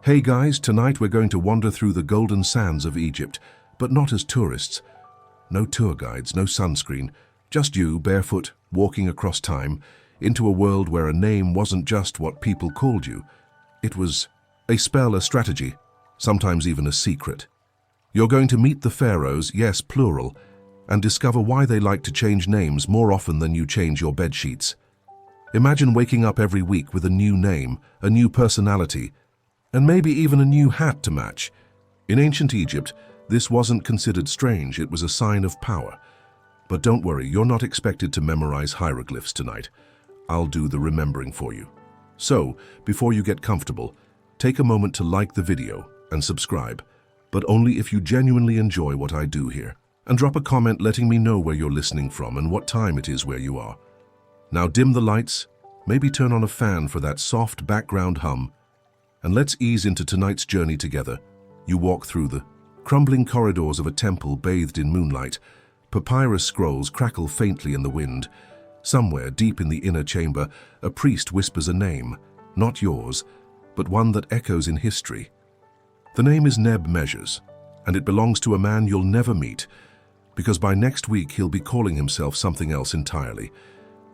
Hey guys, tonight we're going to wander through the golden sands of Egypt, but not as tourists. No tour guides, no sunscreen, just you, barefoot, walking across time, into a world where a name wasn't just what people called you. It was a spell, a strategy, sometimes even a secret. You're going to meet the pharaohs, yes, plural, and discover why they like to change names more often than you change your bed sheets. Imagine waking up every week with a new name, a new personality, and maybe even a new hat to match. In ancient Egypt, this wasn't considered strange, it was a sign of power. But don't worry, you're not expected to memorize hieroglyphs tonight. I'll do the remembering for you. So, before you get comfortable, take a moment to like the video and subscribe, but only if you genuinely enjoy what I do here. And drop a comment letting me know where you're listening from and what time it is where you are. Now dim the lights, maybe turn on a fan for that soft background hum, and let's ease into tonight's journey together. You walk through the crumbling corridors of a temple bathed in moonlight. Papyrus scrolls crackle faintly in the wind. Somewhere deep in the inner chamber, a priest whispers a name, not yours, but one that echoes in history. The name is Neb-Measures, and it belongs to a man you'll never meet, because by next week he'll be calling himself something else entirely.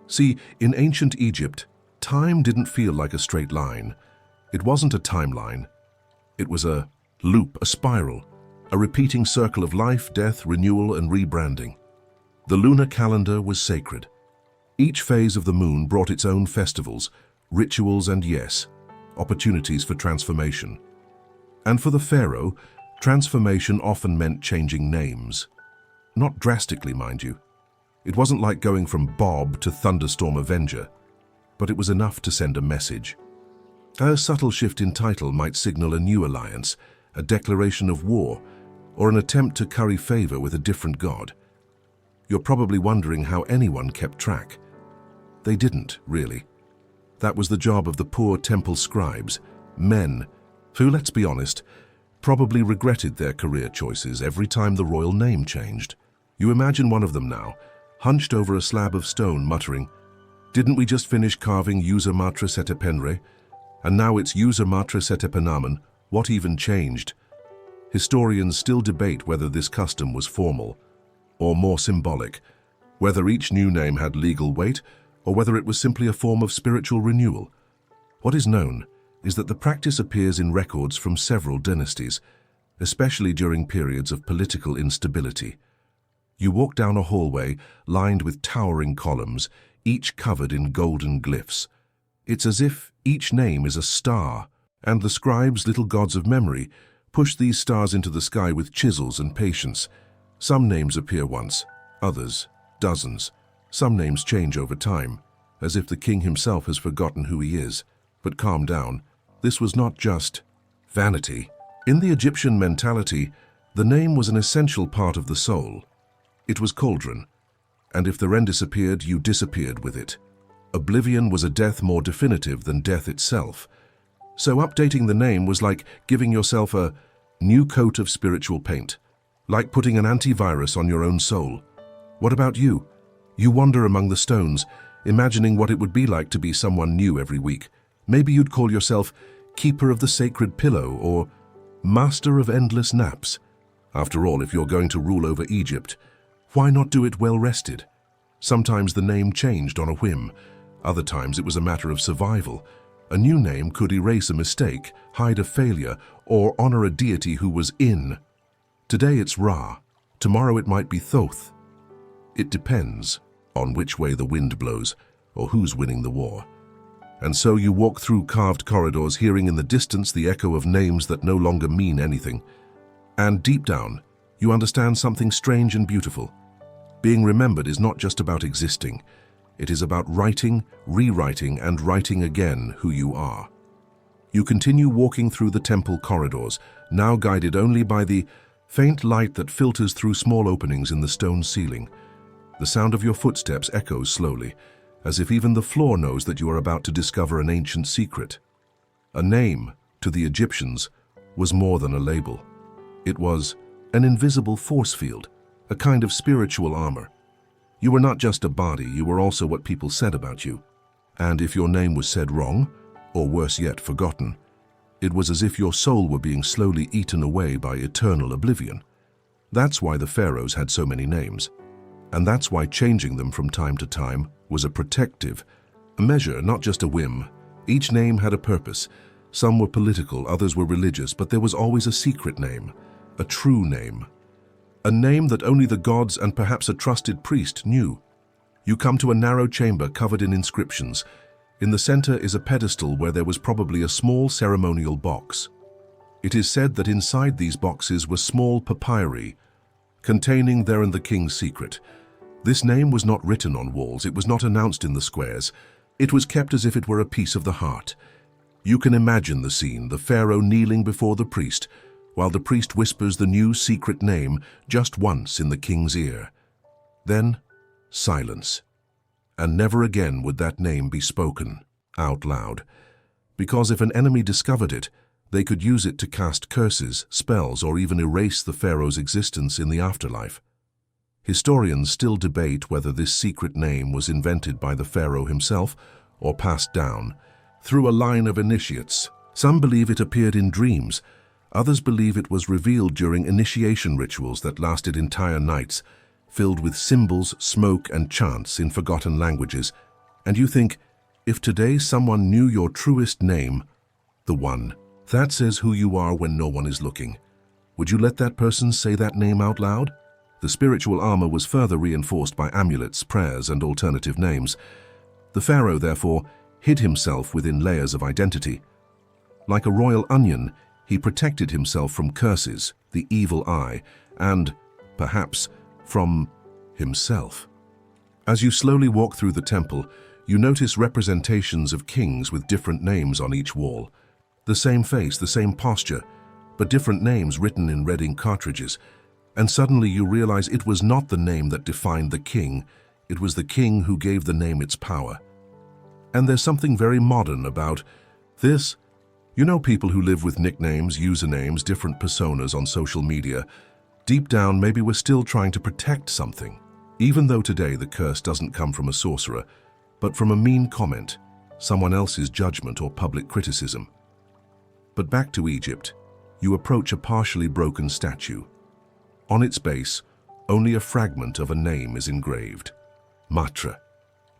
See, in ancient Egypt, time didn't feel like a straight line. It wasn't a timeline. It was a loop, a spiral, a repeating circle of life, death, renewal, and rebranding. The lunar calendar was sacred. Each phase of the moon brought its own festivals, rituals, and yes, opportunities for transformation. And for the pharaoh, transformation often meant changing names. Not drastically, mind you. It wasn't like going from Bob to Thunderstorm Avenger, but it was enough to send a message. A subtle shift in title might signal a new alliance, a declaration of war, or an attempt to curry favor with a different god. You're probably wondering how anyone kept track. They didn't, really. That was the job of the poor temple scribes, men, who, let's be honest, probably regretted their career choices every time the royal name changed. You imagine one of them now, hunched over a slab of stone, muttering, "Didn't we just finish carving User Matra Setepenre? And now it's User Matra Setepenamen. What even changed?" Historians still debate whether this custom was formal or more symbolic, whether each new name had legal weight or whether it was simply a form of spiritual renewal. What is known is that the practice appears in records from several dynasties, especially during periods of political instability. You walk down a hallway lined with towering columns, each covered in golden glyphs. It's as if each name is a star, and the scribes, little gods of memory, push these stars into the sky with chisels and patience. Some names appear once, others, dozens. Some names change over time, as if the king himself has forgotten who he is. But calm down, this was not just vanity. In the Egyptian mentality, the name was an essential part of the soul. It was cauldron, and if the wren disappeared, you disappeared with it. Oblivion was a death more definitive than death itself. So updating the name was like giving yourself a new coat of spiritual paint, like putting an antivirus on your own soul. What about you? You wander among the stones, imagining what it would be like to be someone new every week. Maybe you'd call yourself Keeper of the Sacred Pillow or Master of Endless Naps. After all, if you're going to rule over Egypt, why not do it well rested? Sometimes the name changed on a whim. Other times it was a matter of survival. A new name could erase a mistake, hide a failure, or honor a deity who was in. Today it's Ra. Tomorrow it might be Thoth. It depends on which way the wind blows or who's winning the war. And so you walk through carved corridors, hearing in the distance the echo of names that no longer mean anything. And deep down, you understand something strange and beautiful. Being remembered is not just about existing. It is about writing, rewriting, and writing again who you are. You continue walking through the temple corridors, now guided only by the faint light that filters through small openings in the stone ceiling. The sound of your footsteps echoes slowly, as if even the floor knows that you are about to discover an ancient secret. A name, to the Egyptians, was more than a label. It was an invisible force field, a kind of spiritual armor. You were not just a body, you were also what people said about you. And if your name was said wrong, or worse yet, forgotten, It was as if your soul were being slowly eaten away by eternal oblivion. That's why the pharaohs had so many names. And that's why changing them from time to time was a protective, a measure, not just a whim. Each name had a purpose. Some were political, others were religious, but there was always a secret name, a true name. A name that only the gods and perhaps a trusted priest knew. You come to a narrow chamber covered in inscriptions. In the center is a pedestal where there was probably a small ceremonial box. It is said that inside these boxes were small papyri, containing therein the king's secret. This name was not written on walls, it was not announced in the squares. It was kept as if it were a piece of the heart. You can imagine the scene, the pharaoh kneeling before the priest, while the priest whispers the new secret name just once in the king's ear. Then, silence. And never again would that name be spoken out loud, because if an enemy discovered it, they could use it to cast curses, spells, or even erase the pharaoh's existence in the afterlife. Historians still debate whether this secret name was invented by the pharaoh himself or passed down through a line of initiates. Some believe it appeared in dreams, others believe it was revealed during initiation rituals that lasted entire nights, filled with symbols, smoke, and chants in forgotten languages. And you think, if today someone knew your truest name, the one that says who you are when no one is looking, would you let that person say that name out loud? The spiritual armor was further reinforced by amulets, prayers, and alternative names. The pharaoh, therefore, hid himself within layers of identity. Like a royal onion, he protected himself from curses, the evil eye, and, perhaps, from himself. As you slowly walk through the temple, you notice representations of kings with different names on each wall. The same face, the same posture, but different names written in red ink cartridges. And suddenly you realize it was not the name that defined the king, it was the king who gave the name its power. And there's something very modern about this. You know, people who live with nicknames, usernames, different personas on social media. Deep down, maybe we're still trying to protect something. Even though today the curse doesn't come from a sorcerer, but from a mean comment, someone else's judgment or public criticism. But back to Egypt, you approach a partially broken statue. On its base, only a fragment of a name is engraved. Matra.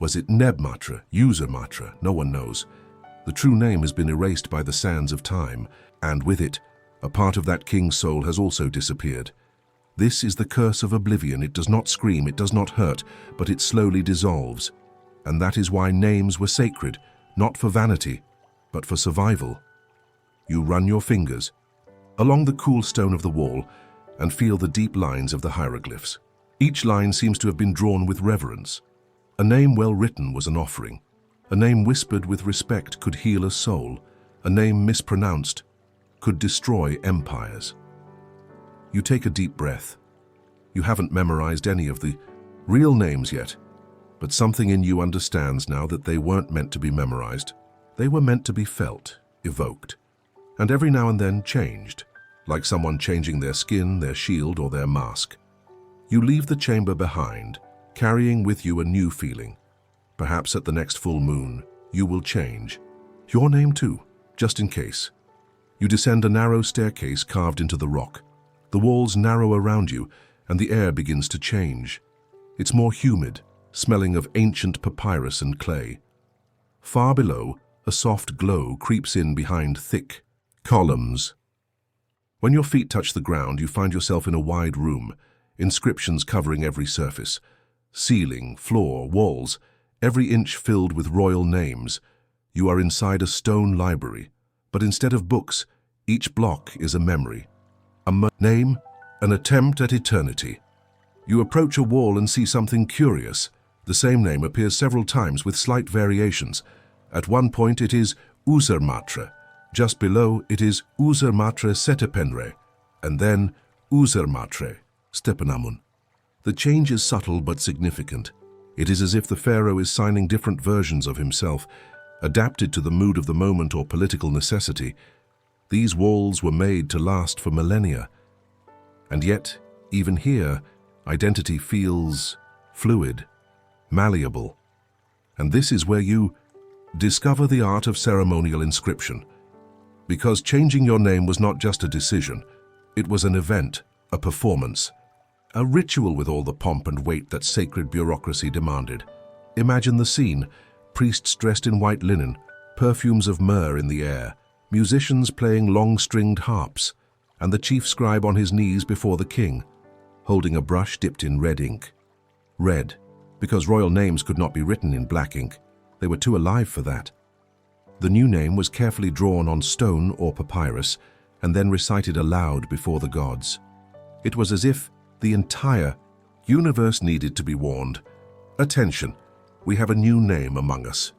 Was it Neb Matra, User Matra? No one knows. The true name has been erased by the sands of time, and with it, a part of that king's soul has also disappeared. This is the curse of oblivion. It does not scream, it does not hurt, but it slowly dissolves. And that is why names were sacred, not for vanity, but for survival. You run your fingers along the cool stone of the wall and feel the deep lines of the hieroglyphs. Each line seems to have been drawn with reverence. A name well written was an offering. A name whispered with respect could heal a soul. A name mispronounced could destroy empires. You take a deep breath. You haven't memorized any of the real names yet, but something in you understands now that they weren't meant to be memorized. They were meant to be felt, evoked, and every now and then changed, like someone changing their skin, their shield, or their mask. You leave the chamber behind, carrying with you a new feeling. Perhaps at the next full moon, you will change. Your name too, just in case. You descend a narrow staircase carved into the rock. The walls narrow around you, and the air begins to change. It's more humid, smelling of ancient papyrus and clay. Far below, a soft glow creeps in behind thick columns. When your feet touch the ground, you find yourself in a wide room, inscriptions covering every surface. Ceiling, floor, walls, every inch filled with royal names. You are inside a stone library, but instead of books, each block is a memory. A name, an attempt at eternity. You approach a wall and see something curious. The same name appears several times with slight variations. At one point it is User Matra. Just below it is User Matre Setepenre, and then User Matre Stepenamun. The change is subtle but significant. It is as if the pharaoh is signing different versions of himself, adapted to the mood of the moment or political necessity. These walls were made to last for millennia. And yet, even here, identity feels fluid, malleable. And this is where you discover the art of ceremonial inscription. Because changing your name was not just a decision, it was an event, a performance, a ritual with all the pomp and weight that sacred bureaucracy demanded. Imagine the scene: priests dressed in white linen, perfumes of myrrh in the air, musicians playing long-stringed harps, and the chief scribe on his knees before the king, holding a brush dipped in red ink. Red, because royal names could not be written in black ink. They were too alive for that. The new name was carefully drawn on stone or papyrus and then recited aloud before the gods. It was as if the entire universe needed to be warned. Attention, we have a new name among us.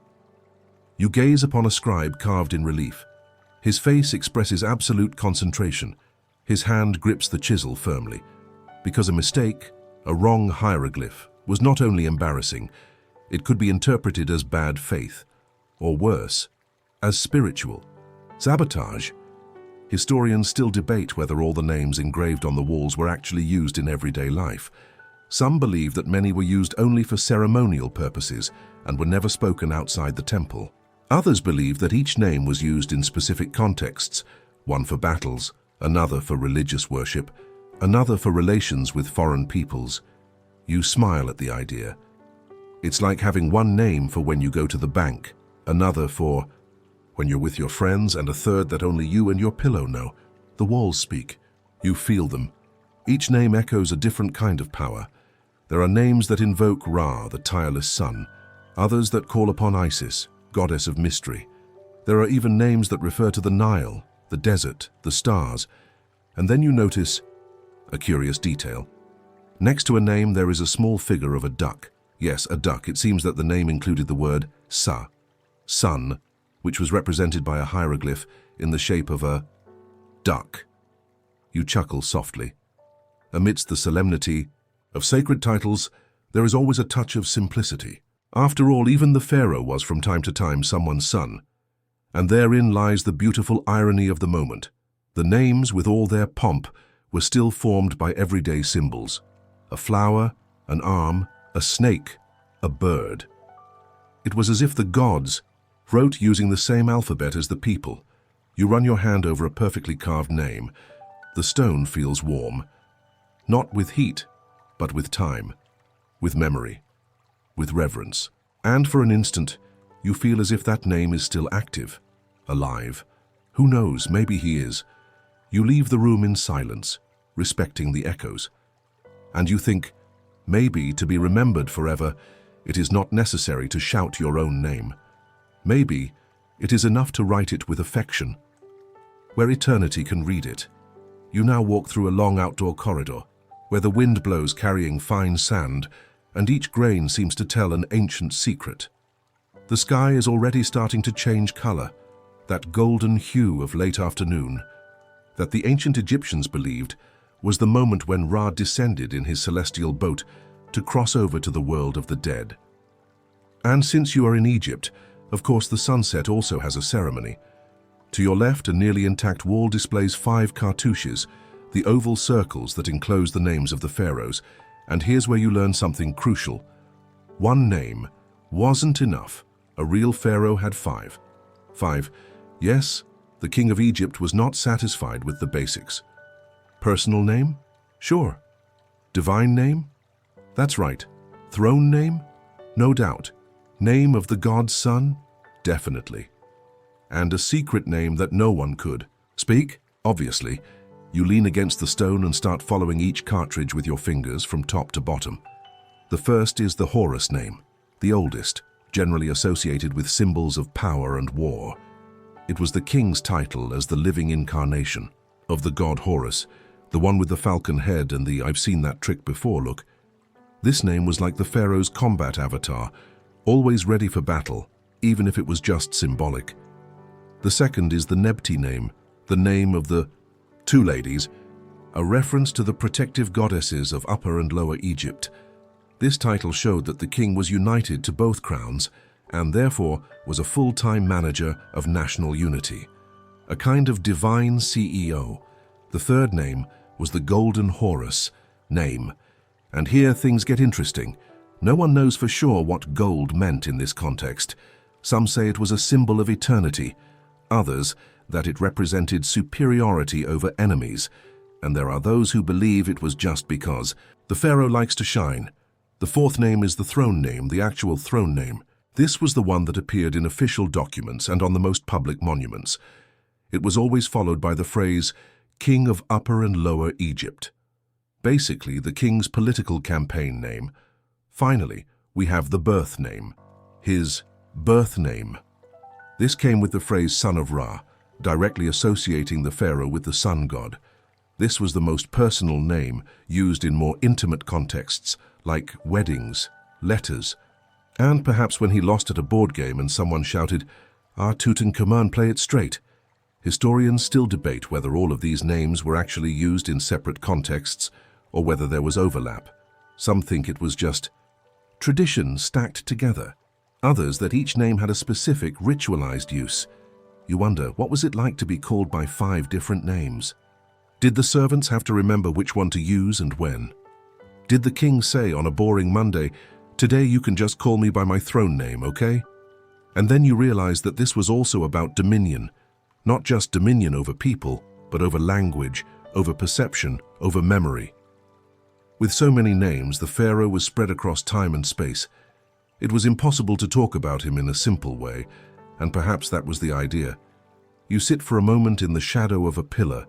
You gaze upon a scribe carved in relief. His face expresses absolute concentration. His hand grips the chisel firmly. Because a mistake, a wrong hieroglyph, was not only embarrassing, it could be interpreted as bad faith, or worse, as spiritual sabotage. Historians still debate whether all the names engraved on the walls were actually used in everyday life. Some believe that many were used only for ceremonial purposes and were never spoken outside the temple. Others believe that each name was used in specific contexts, one for battles, another for religious worship, another for relations with foreign peoples. You smile at the idea. It's like having one name for when you go to the bank, another for when you're with your friends, and a third that only you and your pillow know. The walls speak. You feel them. Each name echoes a different kind of power. There are names that invoke Ra, the tireless sun, others that call upon Isis, goddess of mystery. There are even names that refer to the Nile, the desert, the stars. And then you notice a curious detail. Next to a name there is a small figure of a duck. Yes, a duck. It seems that the name included the word Sa, sun, which was represented by a hieroglyph in the shape of a duck. You chuckle softly. Amidst the solemnity of sacred titles, there is always a touch of simplicity. After all, even the pharaoh was from time to time someone's son. And therein lies the beautiful irony of the moment. The names, with all their pomp, were still formed by everyday symbols. A flower, an arm, a snake, a bird. It was as if the gods wrote using the same alphabet as the people. You run your hand over a perfectly carved name. The stone feels warm, not with heat, but with time, with memory, with reverence. And for an instant, you feel as if that name is still active, alive. Who knows, maybe he is. You leave the room in silence, respecting the echoes. And you think, maybe to be remembered forever, it is not necessary to shout your own name. Maybe it is enough to write it with affection, where eternity can read it. You now walk through a long outdoor corridor, where the wind blows carrying fine sand, and each grain seems to tell an ancient secret. The sky is already starting to change color, that golden hue of late afternoon, that the ancient Egyptians believed was the moment when Ra descended in his celestial boat to cross over to the world of the dead. And since you are in Egypt, of course, the sunset also has a ceremony. To your left, a nearly intact wall displays 5 cartouches, the oval circles that enclose the names of the pharaohs. And here's where you learn something crucial. One name wasn't enough. A real pharaoh had 5. 5. Yes, the king of Egypt was not satisfied with the basics. Personal name? Sure. Divine name? That's right. Throne name? No doubt. Name of the god's son? Definitely. And a secret name that no one could speak? Obviously. You lean against the stone and start following each cartridge with your fingers from top to bottom. The first is the Horus name, the oldest, generally associated with symbols of power and war. It was the king's title as the living incarnation of the god Horus, the one with the falcon head and the "I've seen that trick before" look. This name was like the pharaoh's combat avatar, always ready for battle, even if it was just symbolic. The second is the Nebti name, the name of the 2 ladies, a reference to the protective goddesses of Upper and Lower Egypt. This title showed that the king was united to both crowns and therefore was a full-time manager of national unity, a kind of divine CEO. The third name was the Golden Horus name. And here things get interesting. No one knows for sure what gold meant in this context. Some say it was a symbol of eternity. Others, that it represented superiority over enemies, and there are those who believe it was just because. The pharaoh likes to shine. The fourth name is the throne name, the actual throne name. This was the one that appeared in official documents and on the most public monuments. It was always followed by the phrase, King of Upper and Lower Egypt. Basically, the king's political campaign name. Finally, we have the birth name. His birth name. This came with the phrase son of Ra, directly associating the pharaoh with the sun god. This was the most personal name used in more intimate contexts, like weddings, letters, and perhaps when he lost at a board game and someone shouted, "Ah, Tutankhamun, play it straight." Historians still debate whether all of these names were actually used in separate contexts or whether there was overlap. Some think it was just tradition stacked together. Others that each name had a specific ritualized use. You wonder, what was it like to be called by 5 different names? Did the servants have to remember which one to use and when? Did the king say on a boring Monday, "Today you can just call me by my throne name, okay?" And then you realize that this was also about dominion. Not just dominion over people, but over language, over perception, over memory. With so many names, the pharaoh was spread across time and space. It was impossible to talk about him in a simple way, and perhaps that was the idea. You sit for a moment in the shadow of a pillar.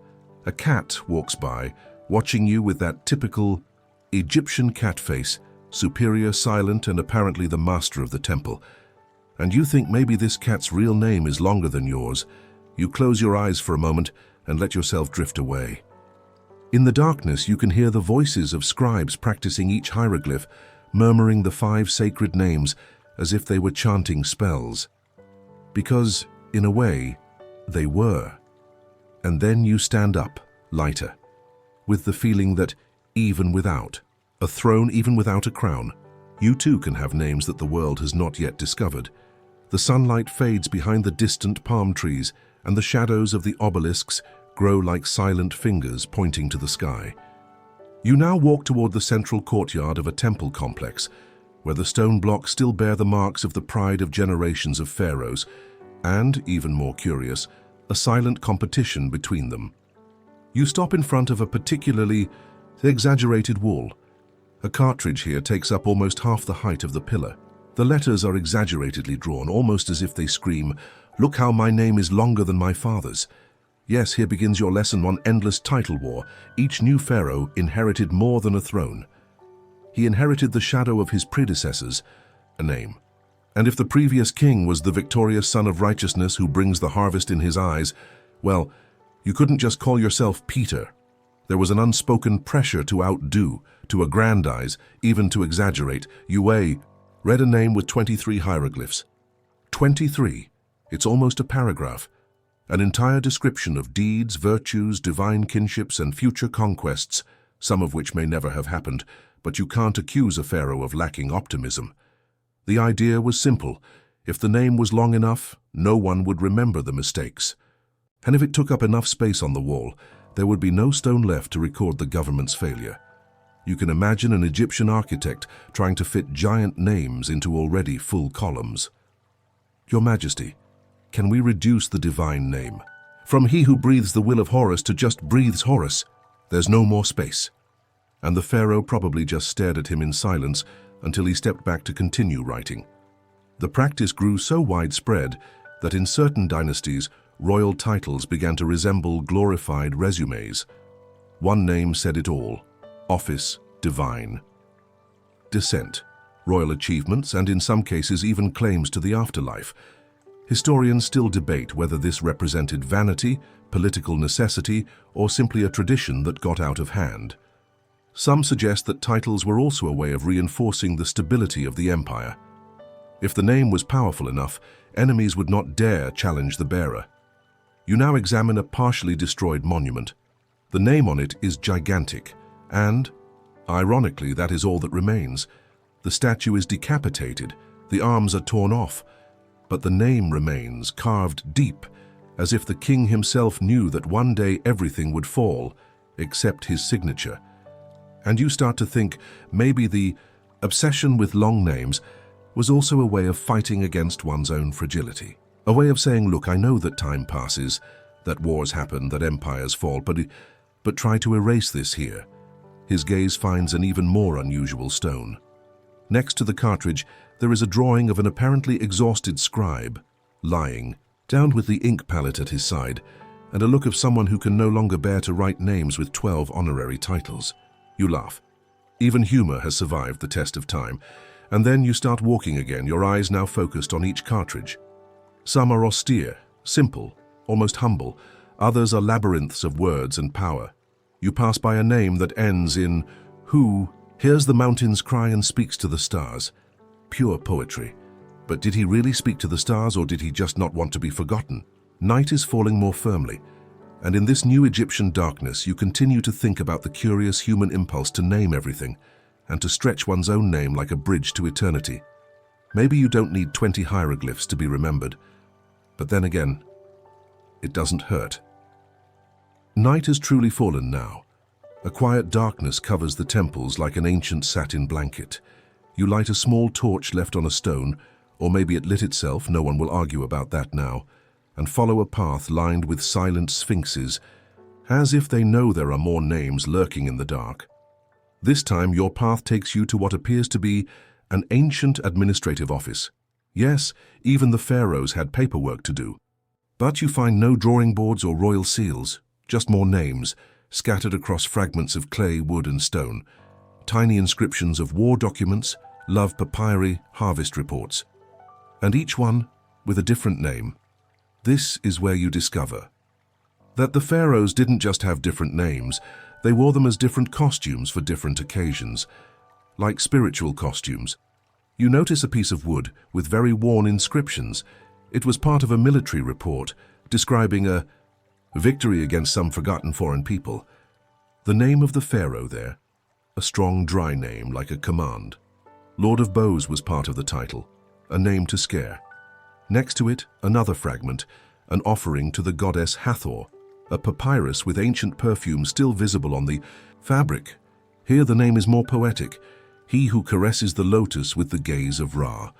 A cat walks by, watching you with that typical Egyptian cat face, superior, silent, and apparently the master of the temple. And you think maybe this cat's real name is longer than yours. You close your eyes for a moment and let yourself drift away. In the darkness, you can hear the voices of scribes practicing each hieroglyph, murmuring the 5 sacred names as if they were chanting spells. Because, in a way, they were. And then you stand up, lighter, with the feeling that even without a throne, even without a crown, you too can have names that the world has not yet discovered. The sunlight fades behind the distant palm trees, and the shadows of the obelisks grow like silent fingers pointing to the sky. You now walk toward the central courtyard of a temple complex, where the stone blocks still bear the marks of the pride of generations of pharaohs, and, even more curious, a silent competition between them. You stop in front of a particularly exaggerated wall. A cartridge here takes up almost half the height of the pillar. The letters are exaggeratedly drawn, almost as if they scream, "Look how my name is longer than my father's." Yes, here begins your lesson on endless title war. Each new pharaoh inherited more than a throne. He inherited the shadow of his predecessors, a name. And if the previous king was the victorious son of righteousness who brings the harvest in his eyes, well, you couldn't just call yourself Peter. There was an unspoken pressure to outdo, to aggrandize, even to exaggerate. You read a name with 23 hieroglyphs. 23. It's almost a paragraph. An entire description of deeds, virtues, divine kinships, and future conquests, some of which may never have happened, but you can't accuse a pharaoh of lacking optimism. The idea was simple. If the name was long enough, no one would remember the mistakes. And if it took up enough space on the wall, there would be no stone left to record the government's failure. You can imagine an Egyptian architect trying to fit giant names into already full columns. Your Majesty, can we reduce the divine name? From he who breathes the will of Horus to just breathes Horus. There's no more space. And the pharaoh probably just stared at him in silence until he stepped back to continue writing. The practice grew so widespread that in certain dynasties, royal titles began to resemble glorified resumes. One name said it all: office, divine. Descent, royal achievements, and in some cases even claims to the afterlife. Historians still debate whether this represented vanity, political necessity, or simply a tradition that got out of hand. Some suggest that titles were also a way of reinforcing the stability of the empire. If the name was powerful enough, enemies would not dare challenge the bearer. You now examine a partially destroyed monument. The name on it is gigantic, and, ironically, that is all that remains. The statue is decapitated, the arms are torn off, but the name remains carved deep, as if the king himself knew that one day everything would fall, except his signature. And you start to think maybe the obsession with long names was also a way of fighting against one's own fragility. A way of saying, look, I know that time passes, that wars happen, that empires fall, but try to erase this here. His gaze finds an even more unusual stone. Next to the cartridge, there is a drawing of an apparently exhausted scribe, lying, down with the ink palette at his side, and a look of someone who can no longer bear to write names with 12 honorary titles. You laugh. Even humor has survived the test of time, and then you start walking again, your eyes now focused on each cartridge. Some are austere, simple, almost humble. Others are labyrinths of words and power. You pass by a name that ends in "Who hears the mountains cry and speaks to the stars." Pure poetry. But did he really speak to the stars, or did he just not want to be forgotten? Night is falling more firmly, and in this new Egyptian darkness you continue to think about the curious human impulse to name everything, and to stretch one's own name like a bridge to eternity. Maybe you don't need 20 hieroglyphs to be remembered, but then again, it doesn't hurt. Night has truly fallen now. A quiet darkness covers the temples like an ancient satin blanket. You light a small torch left on a stone, or maybe it lit itself, no one will argue about that now, and follow a path lined with silent sphinxes, as if they know there are more names lurking in the dark. This time your path takes you to what appears to be an ancient administrative office. Yes, even the pharaohs had paperwork to do. But you find no drawing boards or royal seals, just more names, scattered across fragments of clay, wood and stone. Tiny inscriptions of war documents, love papyri, harvest reports. And each one with a different name. This is where you discover that the pharaohs didn't just have different names, they wore them as different costumes for different occasions, like spiritual costumes. You notice a piece of wood with very worn inscriptions. It was part of a military report describing a victory against some forgotten foreign people. The name of the pharaoh there, a strong, dry name like a command. Lord of Bows was part of the title, a name to scare. Next to it, another fragment, an offering to the goddess Hathor, a papyrus with ancient perfume still visible on the fabric. Here the name is more poetic, he who caresses the lotus with the gaze of Ra.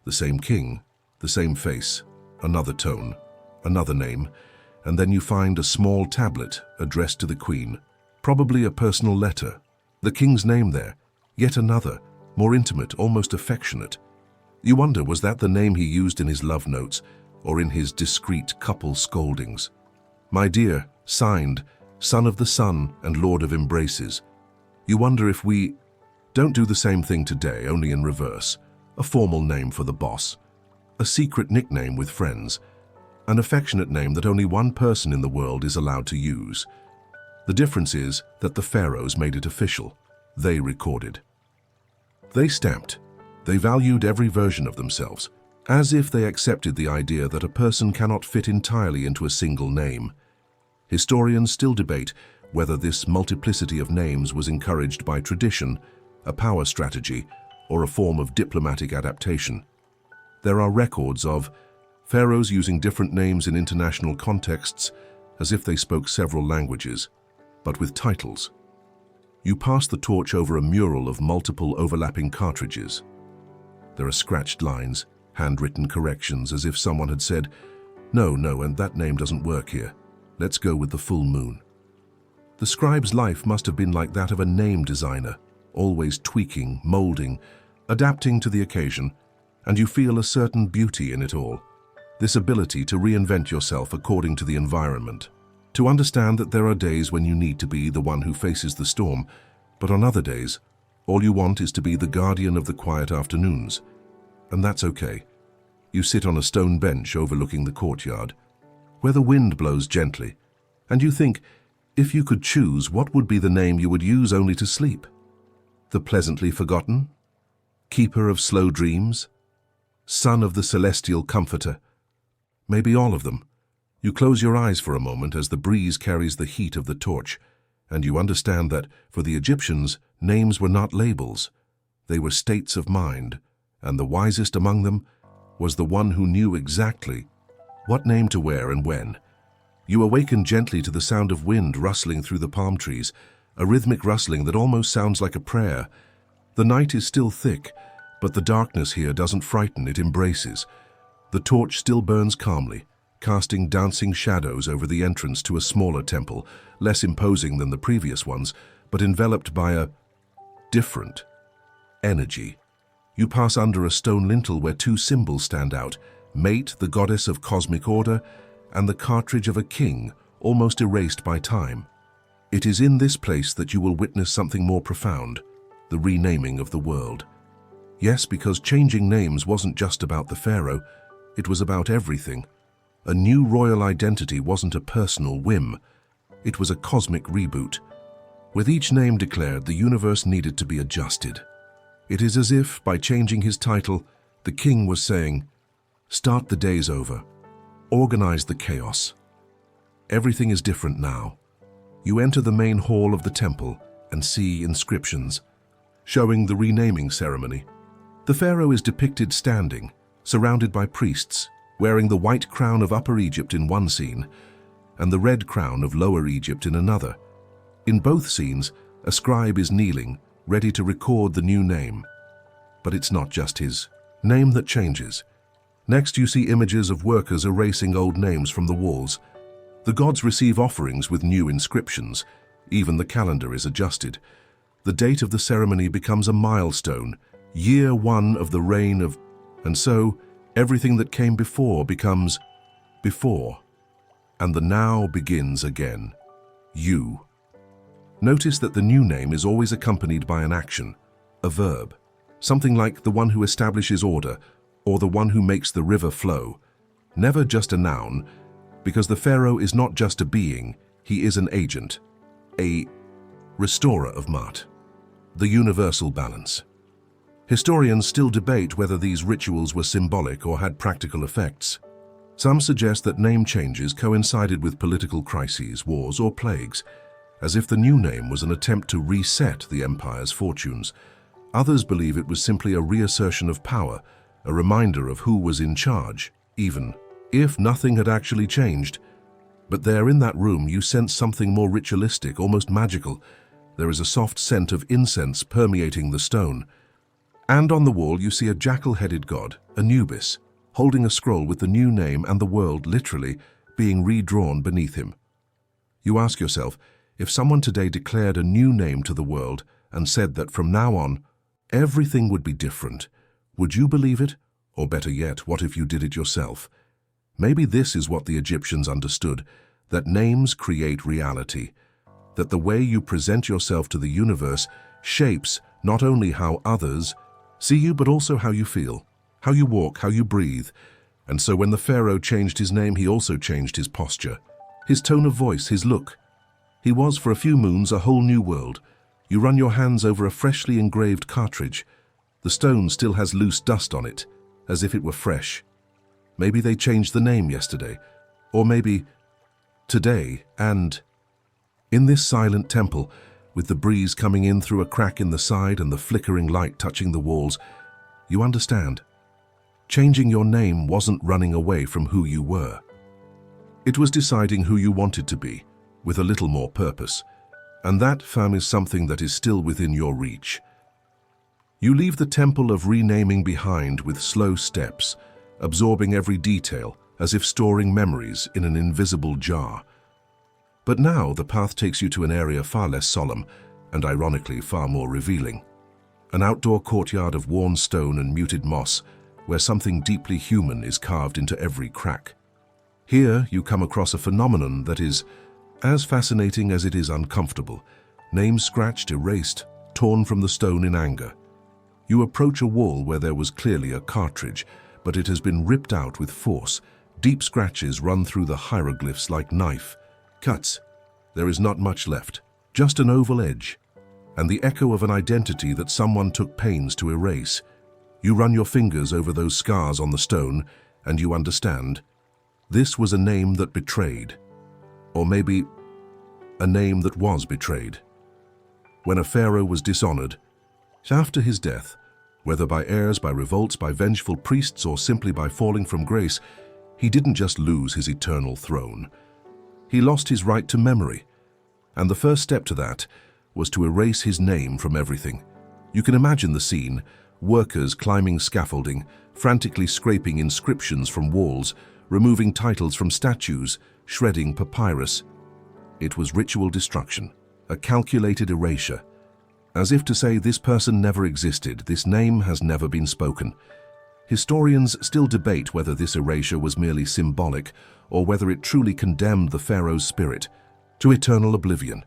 The same king, the same face, another tone, another name, and then you find a small tablet addressed to the queen, probably a personal letter. The king's name there, yet another, more intimate, almost affectionate. You wonder, was that the name he used in his love notes, or in his discreet couple scoldings? My dear, signed, son of the sun and lord of embraces. You wonder if we don't do the same thing today, only in reverse. A formal name for the boss, a secret nickname with friends, an affectionate name that only one person in the world is allowed to use. The difference is that the pharaohs made it official. They recorded. They stamped. They valued every version of themselves, as if they accepted the idea that a person cannot fit entirely into a single name. Historians still debate whether this multiplicity of names was encouraged by tradition, a power strategy, or a form of diplomatic adaptation. There are records of pharaohs using different names in international contexts as if they spoke several languages, but with titles. You pass the torch over a mural of multiple overlapping cartridges. There are scratched lines, handwritten corrections, as if someone had said, no, and that name doesn't work here. Let's go with the full moon. The scribe's life must have been like that of a name designer, always tweaking, molding, adapting to the occasion, and you feel a certain beauty in it all. This ability to reinvent yourself according to the environment. To understand that there are days when you need to be the one who faces the storm, but on other days, all you want is to be the guardian of the quiet afternoons. And that's okay. You sit on a stone bench overlooking the courtyard, where the wind blows gently, and you think, if you could choose, what would be the name you would use only to sleep? The pleasantly forgotten? Keeper of slow dreams? Son of the celestial comforter? Maybe all of them. You close your eyes for a moment as the breeze carries the heat of the torch, and you understand that, for the Egyptians, names were not labels. They were states of mind, and the wisest among them was the one who knew exactly what name to wear and when. You awaken gently to the sound of wind rustling through the palm trees, a rhythmic rustling that almost sounds like a prayer. The night is still thick, but the darkness here doesn't frighten, it embraces. The torch still burns calmly, casting dancing shadows over the entrance to a smaller temple, less imposing than the previous ones, but enveloped by a different energy. You pass under a stone lintel where two symbols stand out: Mate, the goddess of cosmic order, and the cartridge of a king, almost erased by time. It is in this place that you will witness something more profound: the renaming of the world. Yes, because changing names wasn't just about the pharaoh, it was about everything. A new royal identity wasn't a personal whim, it was a cosmic reboot. With each name declared, the universe needed to be adjusted. It is as if, by changing his title, the king was saying, "Start the days over. Organize the chaos. Everything is different now." You enter the main hall of the temple and see inscriptions, showing the renaming ceremony. The pharaoh is depicted standing, surrounded by priests, wearing the white crown of Upper Egypt in one scene, and the red crown of Lower Egypt in another. In both scenes, a scribe is kneeling, ready to record the new name. But it's not just his name that changes. Next, you see images of workers erasing old names from the walls. The gods receive offerings with new inscriptions. Even the calendar is adjusted. The date of the ceremony becomes a milestone, year one of the reign of... And so, everything that came before becomes before. And the now begins again. You. Notice that the new name is always accompanied by an action, a verb, something like the one who establishes order or the one who makes the river flow. Never just a noun, because the pharaoh is not just a being, he is an agent, a restorer of Maat, the universal balance. Historians still debate whether these rituals were symbolic or had practical effects. Some suggest that name changes coincided with political crises, wars, or plagues, as if the new name was an attempt to reset the empire's fortunes. Others believe it was simply a reassertion of power, a reminder of who was in charge, even if nothing had actually changed. But there in that room you sense something more ritualistic, almost magical. There is a soft scent of incense permeating the stone. And on the wall you see a jackal-headed god, Anubis, holding a scroll with the new name and the world literally being redrawn beneath him. You ask yourself, if someone today declared a new name to the world and said that from now on, everything would be different, would you believe it? Or better yet, what if you did it yourself? Maybe this is what the Egyptians understood, that names create reality, that the way you present yourself to the universe shapes not only how others see you, but also how you feel, how you walk, how you breathe. And so when the pharaoh changed his name, he also changed his posture, his tone of voice, his look. He was, for a few moons, a whole new world. You run your hands over a freshly engraved cartridge. The stone still has loose dust on it, as if it were fresh. Maybe they changed the name yesterday, or maybe today. And in this silent temple, with the breeze coming in through a crack in the side and the flickering light touching the walls, you understand. Changing your name wasn't running away from who you were. It was deciding who you wanted to be, with a little more purpose. And that, fam, is something that is still within your reach. You leave the temple of renaming behind with slow steps, absorbing every detail as if storing memories in an invisible jar. But now the path takes you to an area far less solemn and ironically far more revealing. An outdoor courtyard of worn stone and muted moss where something deeply human is carved into every crack. Here you come across a phenomenon that is as fascinating as it is uncomfortable. Names scratched, erased, torn from the stone in anger. You approach a wall where there was clearly a cartridge, but it has been ripped out with force. Deep scratches run through the hieroglyphs like knife cuts. There is not much left, just an oval edge, and the echo of an identity that someone took pains to erase. You run your fingers over those scars on the stone, and you understand. This was a name that betrayed. Or maybe a name that was betrayed. When a pharaoh was dishonored, after his death, whether by heirs, by revolts, by vengeful priests, or simply by falling from grace, he didn't just lose his eternal throne. He lost his right to memory, and the first step to that was to erase his name from everything. You can imagine the scene, workers climbing scaffolding, frantically scraping inscriptions from walls, removing titles from statues, shredding papyrus. It was ritual destruction, a calculated erasure. As if to say this person never existed, this name has never been spoken. Historians still debate whether this erasure was merely symbolic or whether it truly condemned the pharaoh's spirit to eternal oblivion.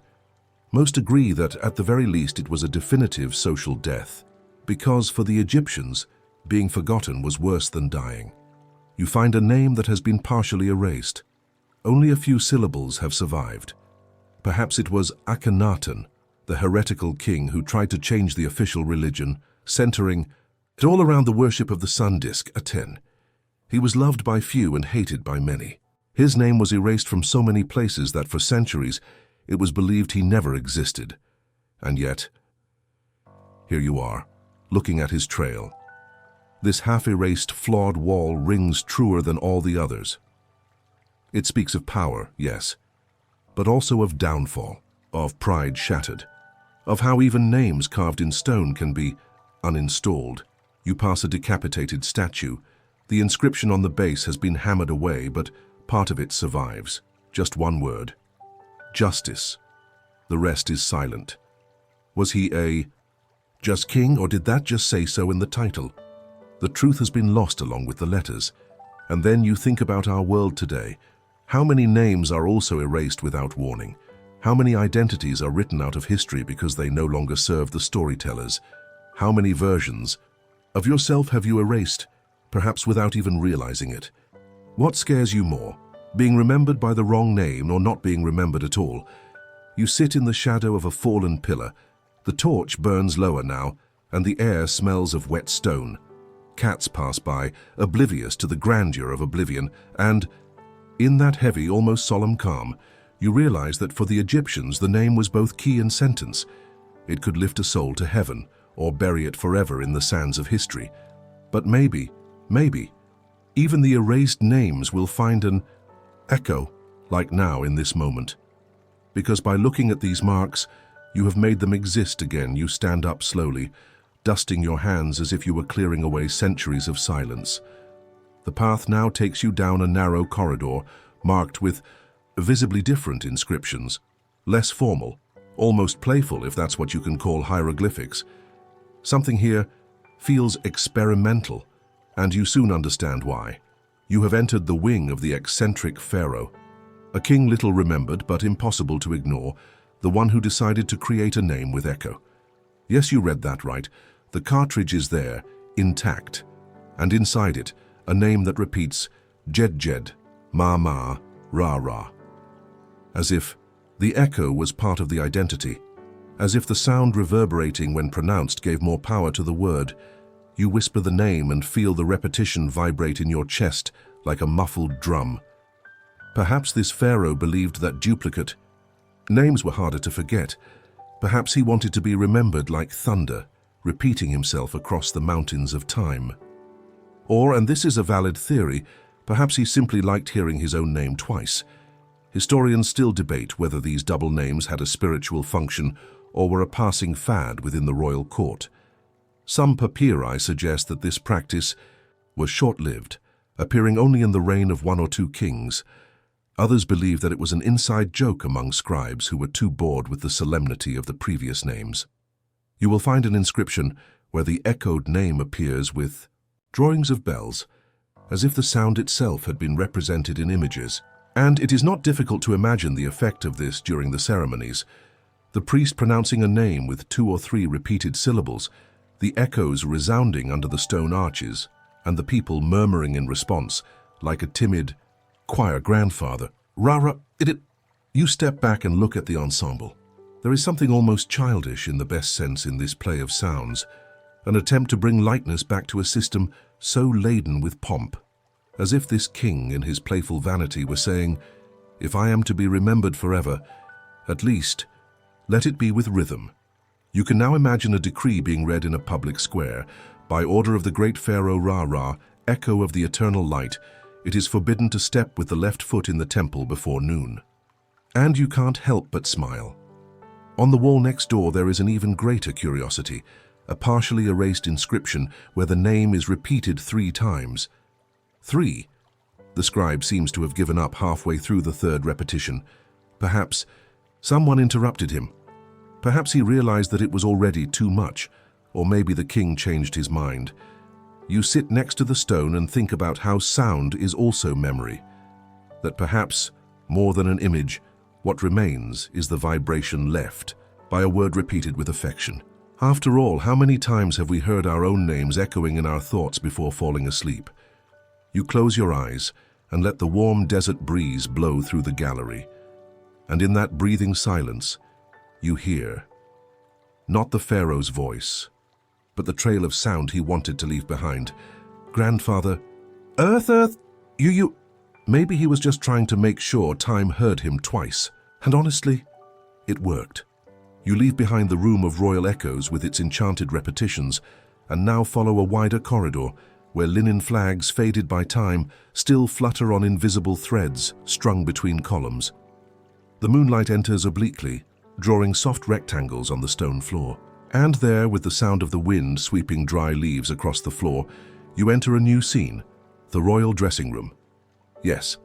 Most agree that at the very least it was a definitive social death, because for the Egyptians, being forgotten was worse than dying. You find a name that has been partially erased. Only a few syllables have survived. Perhaps it was Akhenaten, the heretical king who tried to change the official religion, centering it all around the worship of the sun disk, Aten. He was loved by few and hated by many. His name was erased from so many places that for centuries it was believed he never existed. And yet, here you are, looking at his trail. This half-erased, flawed wall rings truer than all the others. It speaks of power, yes, but also of downfall, of pride shattered, of how even names carved in stone can be uninstalled. You pass a decapitated statue. The inscription on the base has been hammered away, but part of it survives. Just one word. Justice. The rest is silent. Was he a just king, or did that just say so in the title? The truth has been lost along with the letters. And then you think about our world today. How many names are also erased without warning? How many identities are written out of history because they no longer serve the storytellers? How many versions of yourself have you erased, perhaps without even realizing it? What scares you more, being remembered by the wrong name or not being remembered at all? You sit in the shadow of a fallen pillar. The torch burns lower now, and the air smells of wet stone. Cats pass by, oblivious to the grandeur of oblivion, and in that heavy, almost solemn calm, you realize that for the Egyptians the name was both key and sentence. It could lift a soul to heaven, or bury it forever in the sands of history. But maybe, even the erased names will find an echo, like now in this moment. Because by looking at these marks, you have made them exist again. You stand up slowly, dusting your hands as if you were clearing away centuries of silence. The path now takes you down a narrow corridor, marked with visibly different inscriptions, less formal, almost playful if that's what you can call hieroglyphics. Something here feels experimental, and you soon understand why. You have entered the wing of the eccentric pharaoh, a king little remembered but impossible to ignore, the one who decided to create a name with echo. Yes, you read that right. The cartridge is there, intact, and inside it, a name that repeats Jed Jed, Ma Ma, Ra Ra. As if the echo was part of the identity, as if the sound reverberating when pronounced gave more power to the word. You whisper the name and feel the repetition vibrate in your chest like a muffled drum. Perhaps this pharaoh believed that duplicate names were harder to forget. Perhaps he wanted to be remembered like thunder, repeating himself across the mountains of time. Or, and this is a valid theory, perhaps he simply liked hearing his own name twice. Historians still debate whether these double names had a spiritual function or were a passing fad within the royal court. Some papyri suggest that this practice was short-lived, appearing only in the reign of one or two kings. Others believe that it was an inside joke among scribes who were too bored with the solemnity of the previous names. You will find an inscription where the echoed name appears with drawings of bells, as if the sound itself had been represented in images. And it is not difficult to imagine the effect of this during the ceremonies. The priest pronouncing a name with 2 or 3 repeated syllables, the echoes resounding under the stone arches, and the people murmuring in response, like a timid choir grandfather. Rara, You step back and look at the ensemble. There is something almost childish in the best sense in this play of sounds, an attempt to bring lightness back to a system so laden with pomp, as if this king in his playful vanity were saying, if I am to be remembered forever, at least let it be with rhythm. You can now imagine a decree being read in a public square. By order of the great pharaoh Ra-Ra, echo of the eternal light, it is forbidden to step with the left foot in the temple before noon. And you can't help but smile. On the wall next door there is an even greater curiosity, a partially erased inscription where the name is repeated 3 times. 3. The scribe seems to have given up halfway through the third repetition. Perhaps someone interrupted him. Perhaps he realized that it was already too much, or maybe the king changed his mind. You sit next to the stone and think about how sound is also memory. That perhaps, more than an image, what remains is the vibration left by a word repeated with affection. After all, how many times have we heard our own names echoing in our thoughts before falling asleep? You close your eyes and let the warm desert breeze blow through the gallery. And in that breathing silence, you hear, not the Pharaoh's voice, but the trail of sound he wanted to leave behind. Grandfather, Earth, you. Maybe he was just trying to make sure time heard him twice. And honestly, it worked. You leave behind the room of royal echoes with its enchanted repetitions, and now follow a wider corridor where linen flags faded by time still flutter on invisible threads strung between columns. The moonlight enters obliquely, drawing soft rectangles on the stone floor. And there, with the sound of the wind sweeping dry leaves across the floor, you enter a new scene, the royal dressing room. Yes,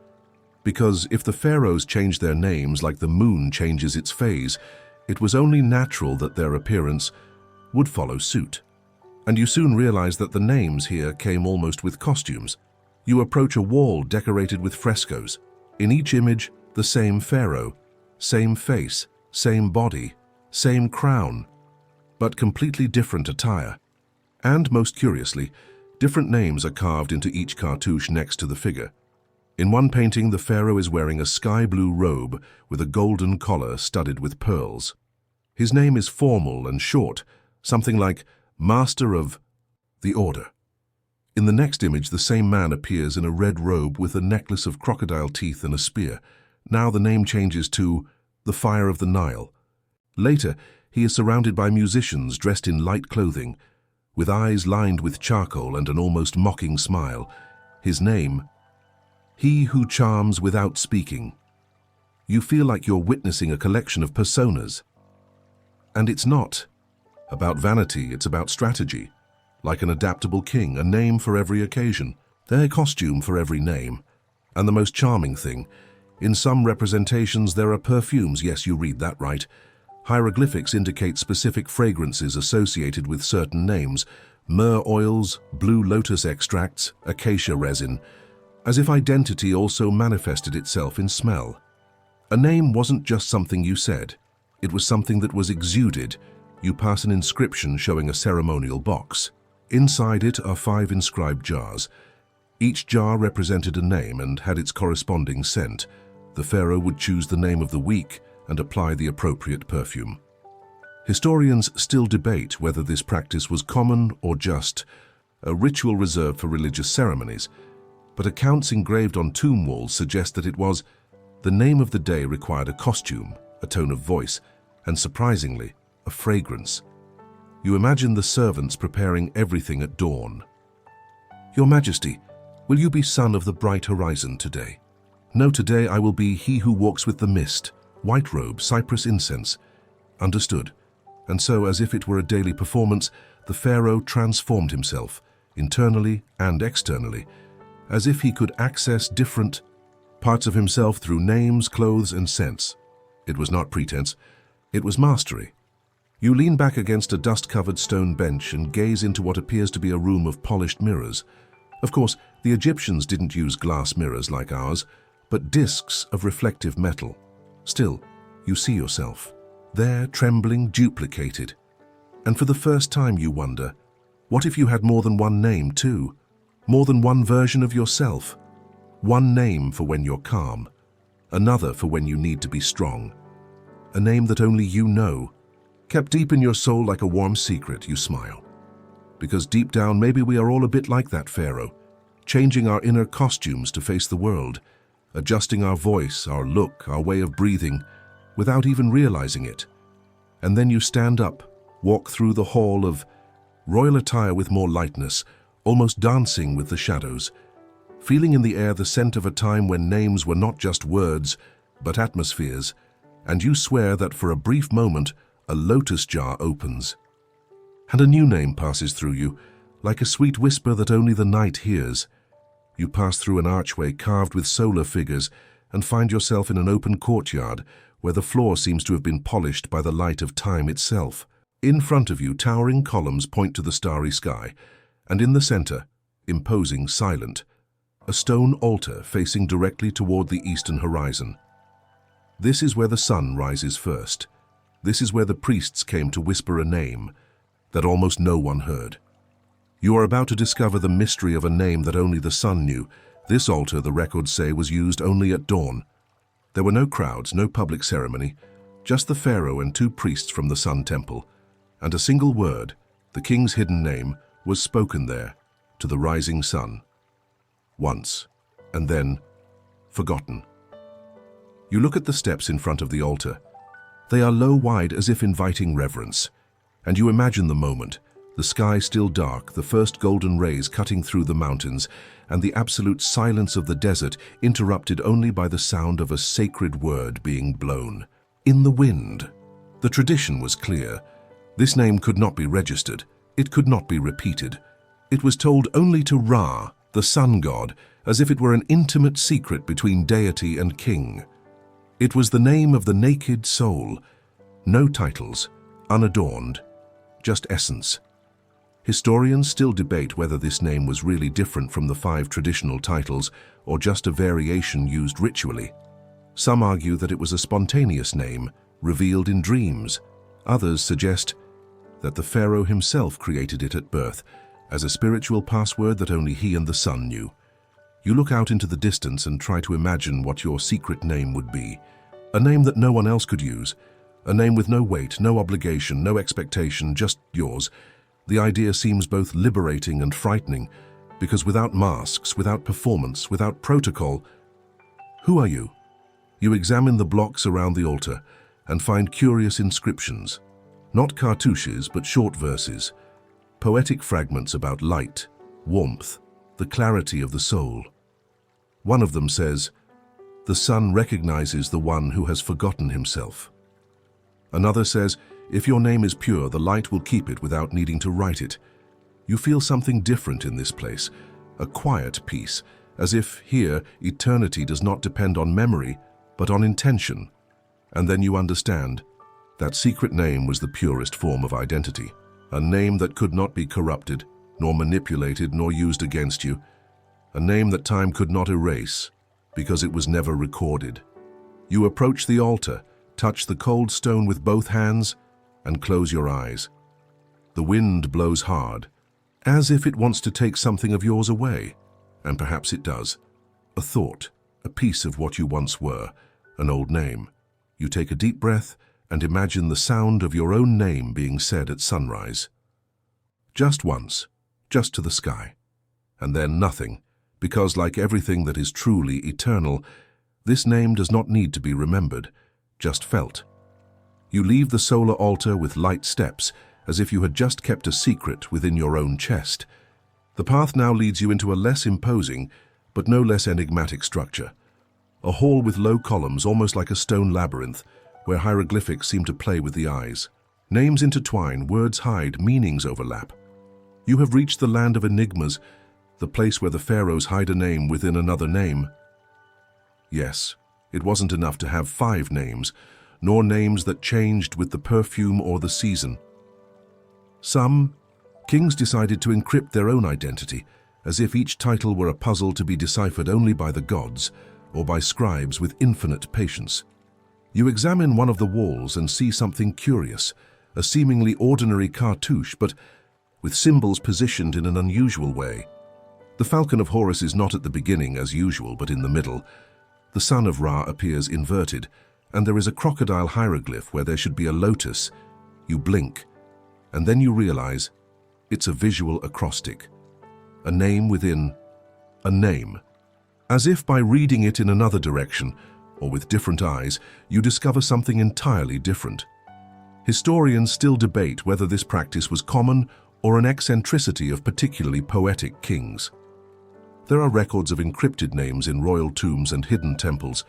because if the pharaohs changed their names like the moon changes its phase, it was only natural that their appearance would follow suit. And you soon realize that the names here came almost with costumes. You approach a wall decorated with frescoes. In each image, the same pharaoh, same face, same body, same crown, but completely different attire. And most curiously, different names are carved into each cartouche next to the figure. In one painting, the pharaoh is wearing a sky-blue robe with a golden collar studded with pearls. His name is formal and short, something like Master of the Order. In the next image, the same man appears in a red robe with a necklace of crocodile teeth and a spear. Now the name changes to the Fire of the Nile. Later, he is surrounded by musicians dressed in light clothing, with eyes lined with charcoal and an almost mocking smile. His name, He Who Charms Without Speaking. You feel like you're witnessing a collection of personas. And it's not about vanity, it's about strategy. Like an adaptable king, a name for every occasion, their costume for every name. And the most charming thing, in some representations there are perfumes, yes, you read that right. Hieroglyphics indicate specific fragrances associated with certain names, myrrh oils, blue lotus extracts, acacia resin, as if identity also manifested itself in smell. A name wasn't just something you said, it was something that was exuded. You pass an inscription showing a ceremonial box. Inside it are 5 inscribed jars. Each jar represented a name and had its corresponding scent. The pharaoh would choose the name of the week and apply the appropriate perfume. Historians still debate whether this practice was common or just a ritual reserved for religious ceremonies, but accounts engraved on tomb walls suggest that it was. The name of the day required a costume, a tone of voice, and surprisingly, a fragrance. You imagine the servants preparing everything at dawn. Your Majesty, will you be son of the bright horizon today? No, today I will be he who walks with the mist, white robe, cypress incense. Understood. And so, as if it were a daily performance, the pharaoh transformed himself, internally and externally, as if he could access different parts of himself through names, clothes, and scents. It was not pretense, it was mastery. You lean back against a dust-covered stone bench and gaze into what appears to be a room of polished mirrors. Of course, the Egyptians didn't use glass mirrors like ours, but discs of reflective metal. Still, you see yourself, there, trembling, duplicated. And for the first time you wonder, what if you had more than one name too? More than one version of yourself? One name for when you're calm, another for when you need to be strong. A name that only you know, kept deep in your soul like a warm secret. You smile. Because deep down, maybe we are all a bit like that pharaoh, changing our inner costumes to face the world, adjusting our voice, our look, our way of breathing, without even realizing it. And then you stand up, walk through the hall of royal attire with more lightness, almost dancing with the shadows, feeling in the air the scent of a time when names were not just words, but atmospheres, and you swear that for a brief moment, a lotus jar opens, and a new name passes through you, like a sweet whisper that only the night hears. You pass through an archway carved with solar figures and find yourself in an open courtyard where the floor seems to have been polished by the light of time itself. In front of you, towering columns point to the starry sky, and in the center, imposing, silent, a stone altar facing directly toward the eastern horizon. This is where the sun rises first. This is where the priests came to whisper a name that almost no one heard. You are about to discover the mystery of a name that only the sun knew. This altar, the records say, was used only at dawn. There were no crowds, no public ceremony, just the pharaoh and two priests from the Sun Temple, and a single word, the king's hidden name, was spoken there, to the rising sun. Once, and then forgotten. You look at the steps in front of the altar. They are low, wide, as if inviting reverence, and you imagine the moment, the sky still dark, the first golden rays cutting through the mountains, and the absolute silence of the desert interrupted only by the sound of a sacred word being blown. In the wind. The tradition was clear. This name could not be registered. It could not be repeated. It was told only to Ra, the sun god, as if it were an intimate secret between deity and king. It was the name of the naked soul. No titles, unadorned, just essence. Historians still debate whether this name was really different from the 5 traditional titles or just a variation used ritually. Some argue that it was a spontaneous name, revealed in dreams. Others suggest that the pharaoh himself created it at birth, as a spiritual password that only he and the sun knew. You look out into the distance and try to imagine what your secret name would be. A name that no one else could use. A name with no weight, no obligation, no expectation, just yours. The idea seems both liberating and frightening, because without masks, without performance, without protocol, who are you? You examine the blocks around the altar and find curious inscriptions. Not cartouches, but short verses. Poetic fragments about light, warmth, the clarity of the soul. One of them says, "The sun recognizes the one who has forgotten himself." Another says, "If your name is pure, the light will keep it without needing to write it." You feel something different in this place, a quiet peace, as if here eternity does not depend on memory, but on intention. And then you understand that secret name was the purest form of identity, a name that could not be corrupted, nor manipulated, nor used against you, a name that time could not erase, because it was never recorded. You approach the altar, touch the cold stone with both hands, and close your eyes. The wind blows hard, as if it wants to take something of yours away, and perhaps it does. A thought, a piece of what you once were, an old name. You take a deep breath and imagine the sound of your own name being said at sunrise. Just once, just to the sky, and then nothing, because like everything that is truly eternal, this name does not need to be remembered, just felt. You leave the solar altar with light steps, as if you had just kept a secret within your own chest. The path now leads you into a less imposing, but no less enigmatic structure. A hall with low columns, almost like a stone labyrinth, where hieroglyphics seem to play with the eyes. Names intertwine, words hide, meanings overlap. You have reached the land of enigmas, the place where the pharaohs hide a name within another name. Yes, it wasn't enough to have 5 names, nor names that changed with the perfume or the season. Some kings decided to encrypt their own identity, as if each title were a puzzle to be deciphered only by the gods or by scribes with infinite patience. You examine one of the walls and see something curious, a seemingly ordinary cartouche, but with symbols positioned in an unusual way. The falcon of Horus is not at the beginning as usual, but in the middle. The sun of Ra appears inverted, and there is a crocodile hieroglyph where there should be a lotus. You blink, and then you realize it's a visual acrostic, a name within a name. As if by reading it in another direction, or with different eyes, you discover something entirely different. Historians still debate whether this practice was common or an eccentricity of particularly poetic kings. There are records of encrypted names in royal tombs and hidden temples,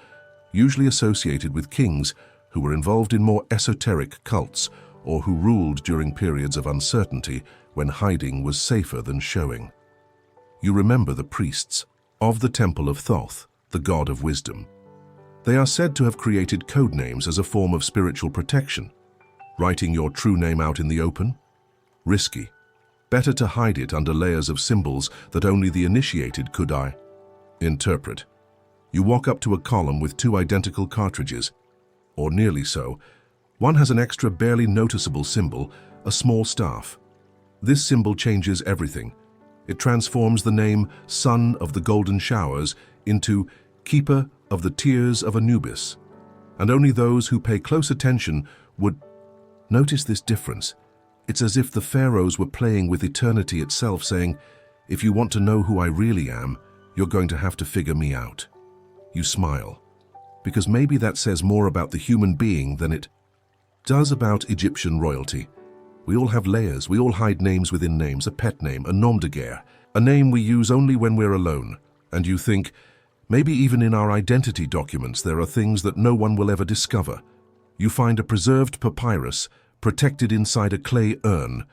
usually associated with kings who were involved in more esoteric cults or who ruled during periods of uncertainty when hiding was safer than showing. You remember the priests, of the Temple of Thoth, the god of wisdom. They are said to have created code names as a form of spiritual protection. Writing your true name out in the open? Risky. Better to hide it under layers of symbols that only the initiated could interpret. You walk up to a column with two identical cartridges, or nearly so. One has an extra barely noticeable symbol, a small staff. This symbol changes everything. It transforms the name Son of the Golden Showers into Keeper of the Tears of Anubis. And only those who pay close attention would notice this difference. It's as if the pharaohs were playing with eternity itself, saying, if you want to know who I really am, you're going to have to figure me out. You smile, because maybe that says more about the human being than it does about Egyptian royalty. We all have layers, we all hide names within names, a pet name, a nom de guerre, a name we use only when we're alone. And you think, maybe even in our identity documents there are things that no one will ever discover. You find a preserved papyrus protected inside a clay urn.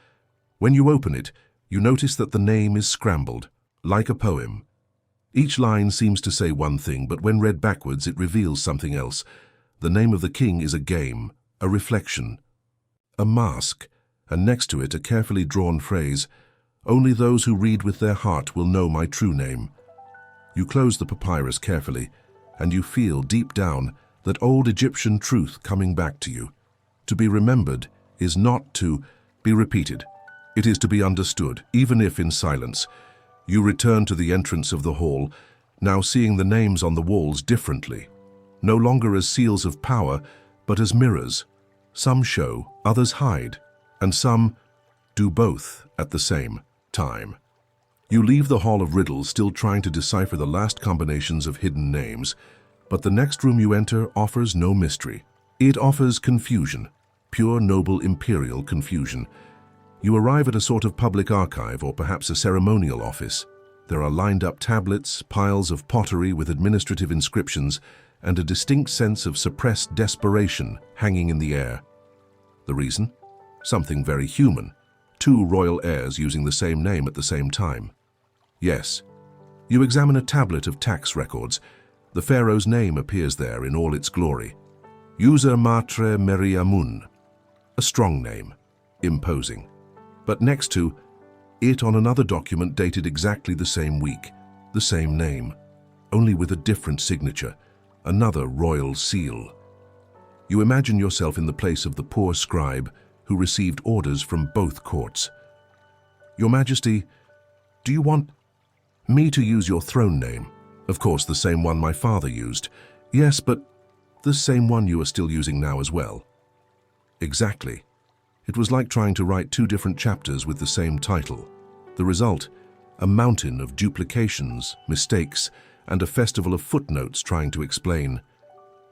When you open it, you notice that the name is scrambled, like a poem. Each line seems to say one thing, but when read backwards it reveals something else. The name of the king is a game, a reflection, a mask, and next to it a carefully drawn phrase, only those who read with their heart will know my true name. You close the papyrus carefully, and you feel deep down that old Egyptian truth coming back to you. To be remembered is not to be repeated. It is to be understood, even if in silence. You return to the entrance of the hall, now seeing the names on the walls differently. No longer as seals of power, but as mirrors. Some show, others hide, and some do both at the same time. You leave the Hall of Riddles still trying to decipher the last combinations of hidden names, but the next room you enter offers no mystery. It offers confusion, pure noble imperial confusion. You arrive at a sort of public archive or perhaps a ceremonial office. There are lined up tablets, piles of pottery with administrative inscriptions, and a distinct sense of suppressed desperation hanging in the air. The reason? Something very human. Two royal heirs using the same name at the same time. Yes. You examine a tablet of tax records. The pharaoh's name appears there in all its glory. User Matre Meriamun. A strong name, imposing. But next to it on another document dated exactly the same week, the same name, only with a different signature, another royal seal. You imagine yourself in the place of the poor scribe who received orders from both courts. Your Majesty, do you want me to use your throne name? Of course, the same one my father used. Yes, but the same one you are still using now as well. Exactly. It was like trying to write two different chapters with the same title. The result, a mountain of duplications, mistakes, and a festival of footnotes trying to explain.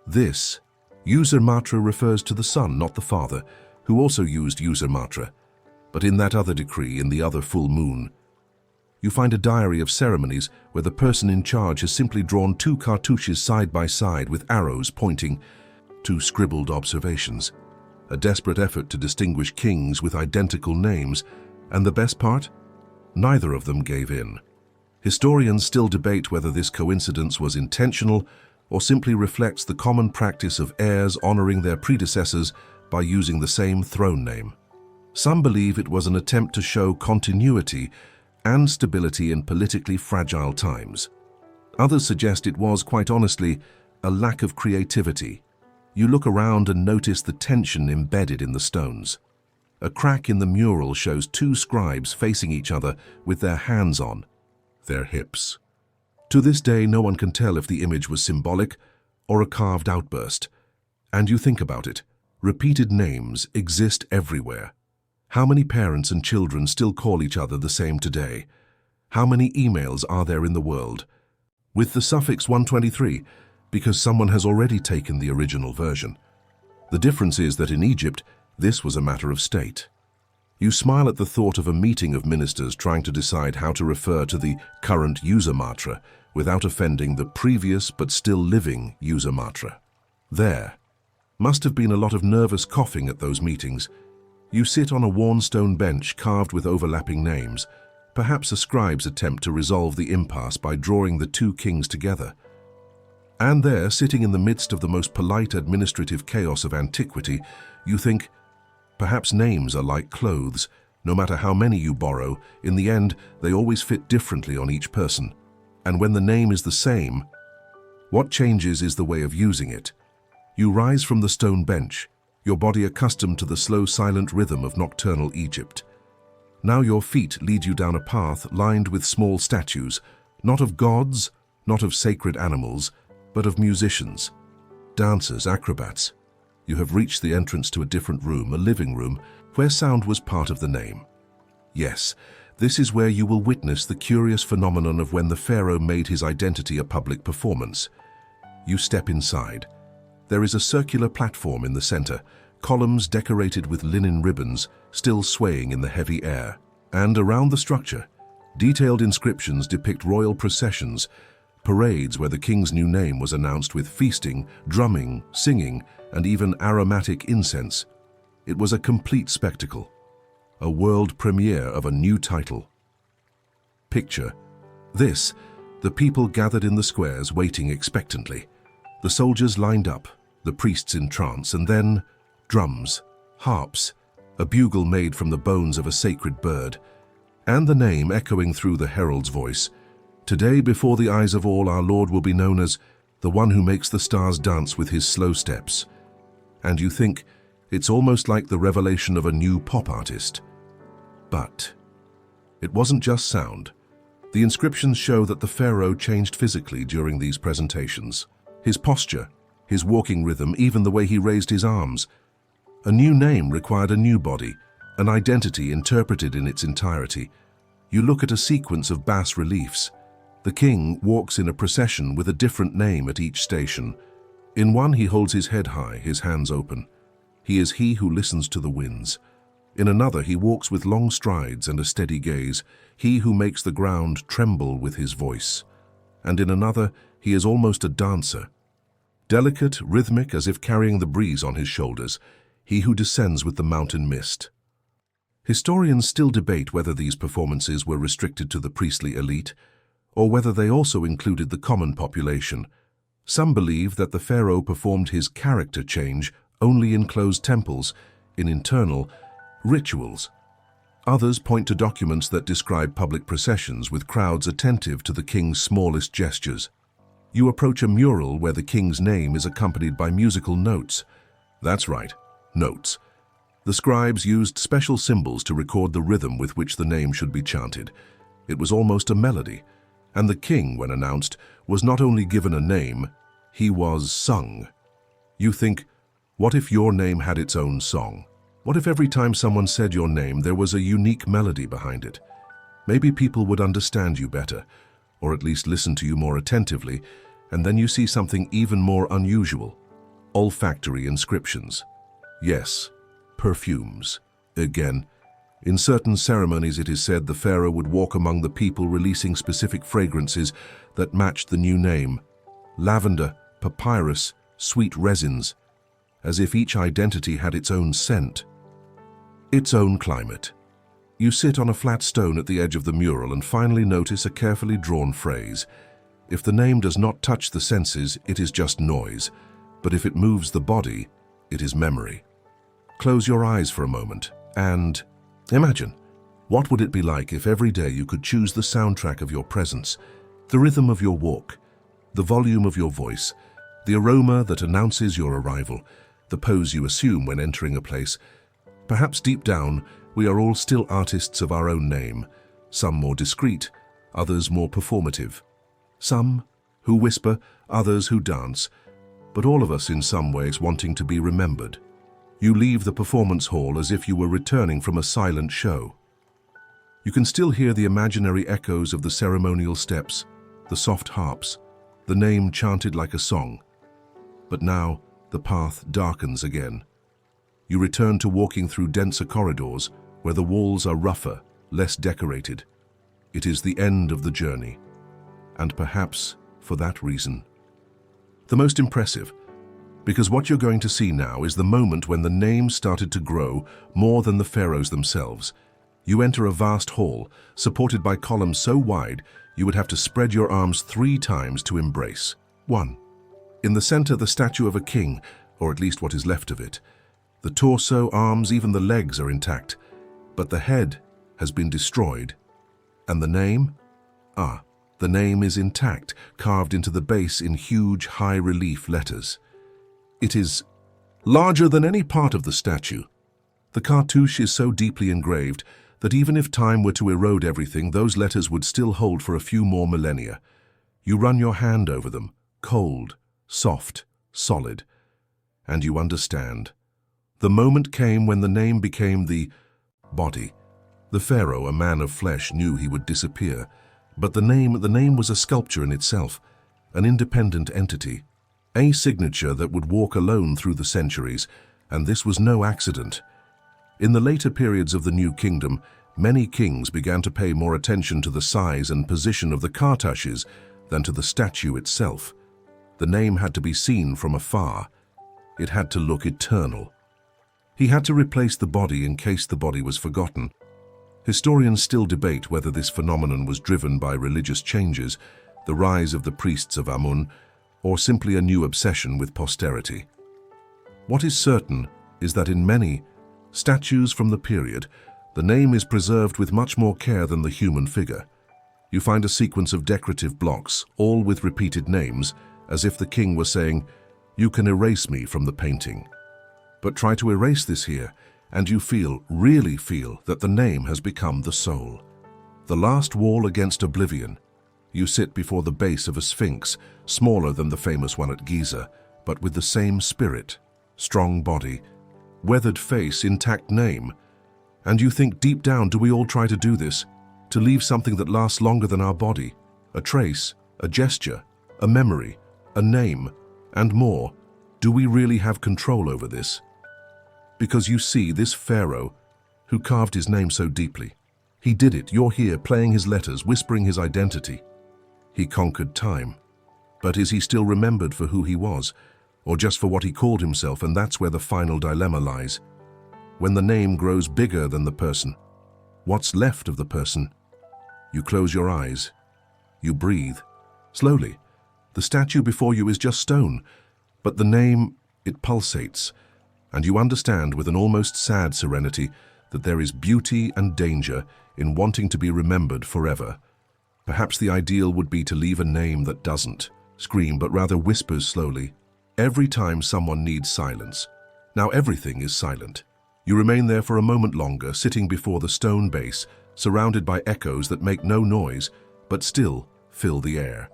This, User Matra refers to the son, not the father, who also used User Matra. But in that other decree, in the other full moon, you find a diary of ceremonies where the person in charge has simply drawn two cartouches side by side with arrows pointing to scribbled observations. A desperate effort to distinguish kings with identical names, and the best part? Neither of them gave in. Historians still debate whether this coincidence was intentional or simply reflects the common practice of heirs honoring their predecessors by using the same throne name. Some believe it was an attempt to show continuity and stability in politically fragile times. Others suggest it was, quite honestly, a lack of creativity. You look around and notice the tension embedded in the stones. A crack in the mural shows two scribes facing each other with their hands on their hips. To this day, no one can tell if the image was symbolic or a carved outburst. And you think about it, repeated names exist everywhere. How many parents and children still call each other the same today? How many emails are there in the world with the suffix 123? Because someone has already taken the original version. The difference is that in Egypt, this was a matter of state. You smile at the thought of a meeting of ministers trying to decide how to refer to the current User Matra without offending the previous but still living User Matra. There must have been a lot of nervous coughing at those meetings. You sit on a worn stone bench carved with overlapping names. Perhaps a scribe's attempt to resolve the impasse by drawing the two kings together. And there, sitting in the midst of the most polite administrative chaos of antiquity, you think, perhaps names are like clothes. No matter how many you borrow, in the end, they always fit differently on each person. And when the name is the same, what changes is the way of using it. You rise from the stone bench, your body accustomed to the slow, silent rhythm of nocturnal Egypt. Now your feet lead you down a path lined with small statues, not of gods, not of sacred animals, but of musicians, dancers, acrobats. You have reached the entrance to a different room, a living room, where sound was part of the name. Yes, this is where you will witness the curious phenomenon of when the pharaoh made his identity a public performance. You step inside. There is a circular platform in the center, columns decorated with linen ribbons, still swaying in the heavy air. And around the structure, detailed inscriptions depict royal processions, parades where the king's new name was announced with feasting, drumming, singing, and even aromatic incense. It was a complete spectacle, a world premiere of a new title. Picture this: the people gathered in the squares waiting expectantly. The soldiers lined up, the priests in trance, and then drums, harps, a bugle made from the bones of a sacred bird, and the name echoing through the herald's voice. Today, before the eyes of all, our Lord will be known as the one who makes the stars dance with his slow steps. And you think, it's almost like the revelation of a new pop artist. But it wasn't just sound. The inscriptions show that the pharaoh changed physically during these presentations. His posture, his walking rhythm, even the way he raised his arms. A new name required a new body, an identity interpreted in its entirety. You look at a sequence of bas-reliefs. The king walks in a procession with a different name at each station. In one, he holds his head high, his hands open. He is he who listens to the winds. In another, he walks with long strides and a steady gaze, he who makes the ground tremble with his voice. And in another, he is almost a dancer. Delicate, rhythmic, as if carrying the breeze on his shoulders, he who descends with the mountain mist. Historians still debate whether these performances were restricted to the priestly elite, or whether they also included the common population. Some believe that the pharaoh performed his character change only in closed temples, in internal rituals. Others point to documents that describe public processions with crowds attentive to the king's smallest gestures. You approach a mural where the king's name is accompanied by musical notes. That's right, notes. The scribes used special symbols to record the rhythm with which the name should be chanted. It was almost a melody. And the king, when announced, was not only given a name, he was sung. You think, what if your name had its own song? What if every time someone said your name, there was a unique melody behind it? Maybe people would understand you better, or at least listen to you more attentively, and then you see something even more unusual: olfactory inscriptions. Yes, perfumes. Again, in certain ceremonies, it is said the pharaoh would walk among the people releasing specific fragrances that matched the new name. Lavender, papyrus, sweet resins, as if each identity had its own scent, its own climate. You sit on a flat stone at the edge of the mural and finally notice a carefully drawn phrase. If the name does not touch the senses, it is just noise, but if it moves the body, it is memory. Close your eyes for a moment and imagine, what would it be like if every day you could choose the soundtrack of your presence, the rhythm of your walk, the volume of your voice, the aroma that announces your arrival, the pose you assume when entering a place. Perhaps deep down, we are all still artists of our own name, some more discreet, others more performative. Some who whisper, others who dance, but all of us in some ways wanting to be remembered. You leave the performance hall as if you were returning from a silent show. You can still hear the imaginary echoes of the ceremonial steps, the soft harps, the name chanted like a song. But now, the path darkens again. You return to walking through denser corridors where the walls are rougher, less decorated. It is the end of the journey, and perhaps for that reason. The most impressive, because what you're going to see now is the moment when the name started to grow more than the pharaohs themselves. You enter a vast hall, supported by columns so wide you would have to spread your arms 3 times to embrace. 1. In the center, the statue of a king, or at least what is left of it. The torso, arms, even the legs are intact, but the head has been destroyed. And the name? The name is intact, carved into the base in huge, high-relief letters. It is larger than any part of the statue. The cartouche is so deeply engraved that even if time were to erode everything, those letters would still hold for a few more millennia. You run your hand over them, cold, soft, solid, and you understand. The moment came when the name became the body. The pharaoh, a man of flesh, knew he would disappear, but the name was a sculpture in itself, an independent entity, a signature that would walk alone through the centuries, and this was no accident. In the later periods of the New Kingdom, many kings began to pay more attention to the size and position of the cartouches than to the statue itself. The name had to be seen from afar. It had to look eternal. He had to replace the body in case the body was forgotten. Historians still debate whether this phenomenon was driven by religious changes, the rise of the priests of Amun, or simply a new obsession with posterity. What is certain is that in many statues from the period, the name is preserved with much more care than the human figure. You find a sequence of decorative blocks, all with repeated names, as if the king were saying, "You can erase me from the painting." But try to erase this here, and you really feel that the name has become the soul. The last wall against oblivion. You sit before the base of a sphinx, smaller than the famous one at Giza, but with the same spirit, strong body, weathered face, intact name. And you think deep down, do we all try to do this? To leave something that lasts longer than our body? A trace, a gesture, a memory, a name, and more. Do we really have control over this? Because you see, this pharaoh, who carved his name so deeply, he did it. You're here, playing his letters, whispering his identity. He conquered time. But is he still remembered for who he was, or just for what he called himself? And that's where the final dilemma lies. When the name grows bigger than the person, what's left of the person? You close your eyes. You breathe. Slowly. The statue before you is just stone, but the name, it pulsates, and you understand with an almost sad serenity that there is beauty and danger in wanting to be remembered forever. Perhaps the ideal would be to leave a name that doesn't scream, but rather whispers slowly, every time someone needs silence. Now everything is silent. You remain there for a moment longer, sitting before the stone base, surrounded by echoes that make no noise, but still fill the air.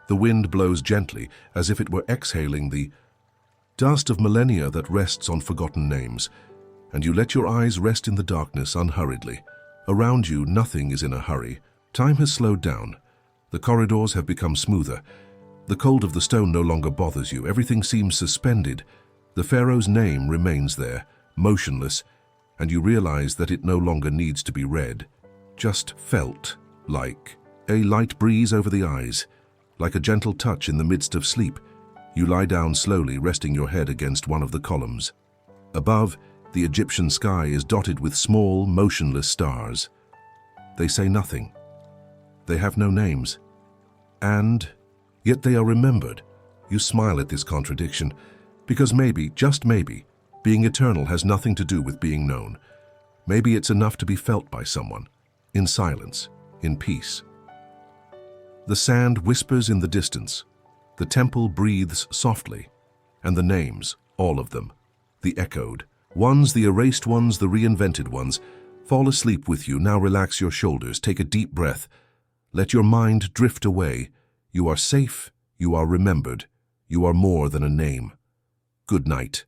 The wind blows gently, as if it were exhaling the dust of millennia that rests on forgotten names, and you let your eyes rest in the darkness unhurriedly. Around you, nothing is in a hurry. Time has slowed down. The corridors have become smoother. The cold of the stone no longer bothers you. Everything seems suspended. The pharaoh's name remains there, motionless, and you realize that it no longer needs to be read, just felt, like a light breeze over the eyes, like a gentle touch in the midst of sleep. You lie down slowly, resting your head against one of the columns. Above, the Egyptian sky is dotted with small, motionless stars. They say nothing. They have no names. And yet they are remembered. You smile at this contradiction, because maybe, just maybe, being eternal has nothing to do with being known. Maybe it's enough to be felt by someone, in silence, in peace. The sand whispers in the distance. The temple breathes softly, and the names, all of them, the echoed ones, the erased ones, the reinvented ones, fall asleep with you. Now relax your shoulders, take a deep breath. Let your mind drift away. You are safe, you are remembered, you are more than a name. Good night.